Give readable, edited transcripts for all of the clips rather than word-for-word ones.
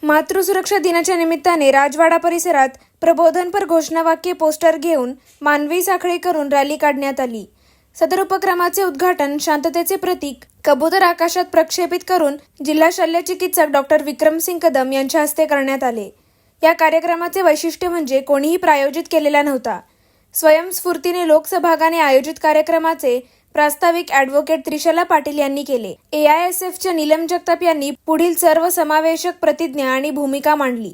मातृसुरक्षा दिनाच्या निमित्ताने राजवाडा परिसरात प्रबोधनपर घोषणावाक्य पोस्टर घेऊन मानवी साखळी करून रॅली काढण्यात आली। सदर उपक्रमाचे उद्घाटन शांततेचे प्रतीक कबूतर आकाशात प्रक्षेपित करून जिल्हा शल्य चिकित्सक डॉक्टर विक्रमसिंग कदम यांच्या हस्ते करण्यात आले। या कार्यक्रमाचे वैशिष्ट्य म्हणजे कोणीही प्रायोजित केलेला नव्हता। स्वयंस्फूर्तीने लोकसहभागाने आयोजित कार्यक्रमाचे प्रास्ताविक ॲडव्होकेट त्रिशला पाटील यांनी केले। AISFच्या नीलम जगताप यांनी पुढील सर्वसमावेशक प्रतिज्ञा आणि भूमिका मांडली।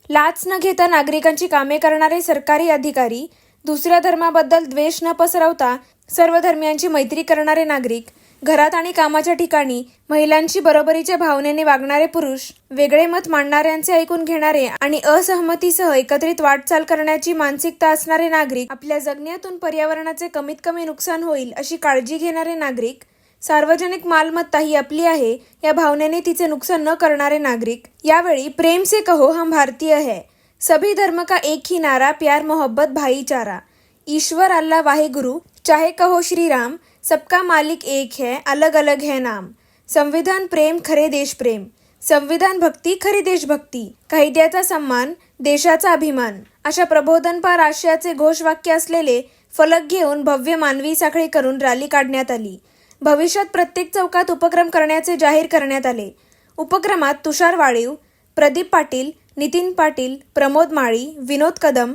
लाच न घेता नागरिकांची कामे करणारे सरकारी अधिकारी, दुसऱ्या धर्माबद्दल द्वेष न पसरवता सर्व धर्मियांची मैत्री करणारे नागरिक, घरात आणि कामाच्या ठिकाणी महिलांशी बरोबरीच्या भावनेने वागणारे पुरुष, वेगळे मत मांडणाऱ्यांचे ऐकून घेणारे आणि असहमतीसह एकत्रित वाटचाल करण्याची मानसिकता असणारे नागरिक, आपल्या जगण्यातून पर्यावरणाचे कमीत कमी नुकसान होईल अशी काळजी घेणारे नागरिक, सार्वजनिक मालमत्ता ही आपली आहे या भावनेने तिचे नुकसान न करणारे नागरिक। यावेळी प्रेम से कहो हम भारतीय है, सभी धर्म का एक ही नारा, प्यार मोहब्बत भाईचारा, ईश्वर अल्लाह वाहेगुरु, चाहे कहो श्री राम, सबका मालिक एक है, अलग अलग है नाम, संविधान प्रेम खरे देश प्रेम, संविधान भक्ती खरी देशभक्ती, कायद्याचा सन्मान देशाचा अभिमान अशा प्रबोधनपर आशयाचे घोषवाक्य असलेले फलक घेऊन भव्य मानवी साखळी करून रॅली काढण्यात आली। भविष्यात प्रत्येक चौकात उपक्रम करण्याचे जाहीर करण्यात आले। उपक्रमात तुषार वाळीव, प्रदीप पाटील, नितीन पाटील, प्रमोद माळी, विनोद कदम,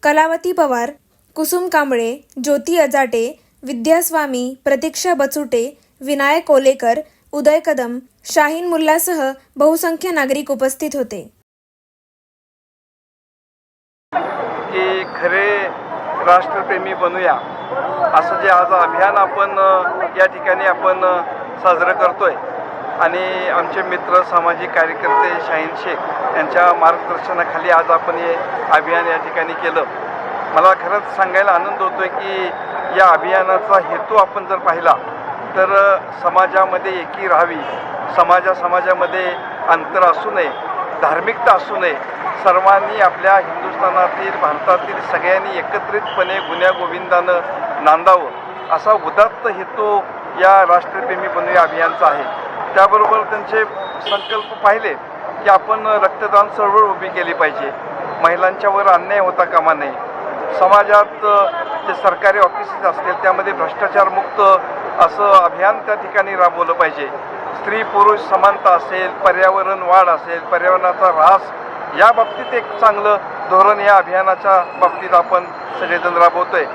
कलावती पवार, कुसुम कांबळे, ज्योती अजाटे, विद्यास्वामी, प्रतीक्षा बचुटे, विनायक ओलेकर, उदय कदम, शाहीन मुल्लासह बहुसंख्य नागरिक उपस्थित होते। की खरे राष्ट्रप्रेमी बनूया असं जे आज अभियान आपण या ठिकाणी आपण साजरं करतोय आणि आमचे मित्र सामाजिक कार्यकर्ते शाहीन शेख यांच्या मार्गदर्शनाखाली आज आपण हे अभियान या ठिकाणी केलं। मला खरंच सांगायला आनंद होतोय की या अभियानाचा हेतू आपण जर पाहिला तर समाजामध्ये एकी राहावी, समाजामध्ये अंतर असू नये, धार्मिकता असू नये, सर्वांनी आपल्या हिंदुस्थानातील भारतातील सगळ्यांनी एकत्रितपणे गुण्यागोविंदानं नांदावं असा उदात्त हेतू या राष्ट्रप्रेमी बनूया अभियानचा आहे। त्याबरोबर त्यांचे संकल्प पाहिले की आपण रक्तदान चळवळ उभी केली पाहिजे, महिलांच्यावर अन्याय होता कामा नये, समाजात जे सरकारी ऑफिसेस असतील त्यामध्ये भ्रष्टाचार मुक्त असं अभियान त्या ठिकाणी राबवलं पाहिजे, स्त्री पुरुष समानता असेल, पर्यावरण वाढ असेल, पर्यावरणाचा ऱ्हास या बाबतीत एक चांगलं धोरण या अभियानाच्या बाबतीत आपण सगळेजण राबवतोय।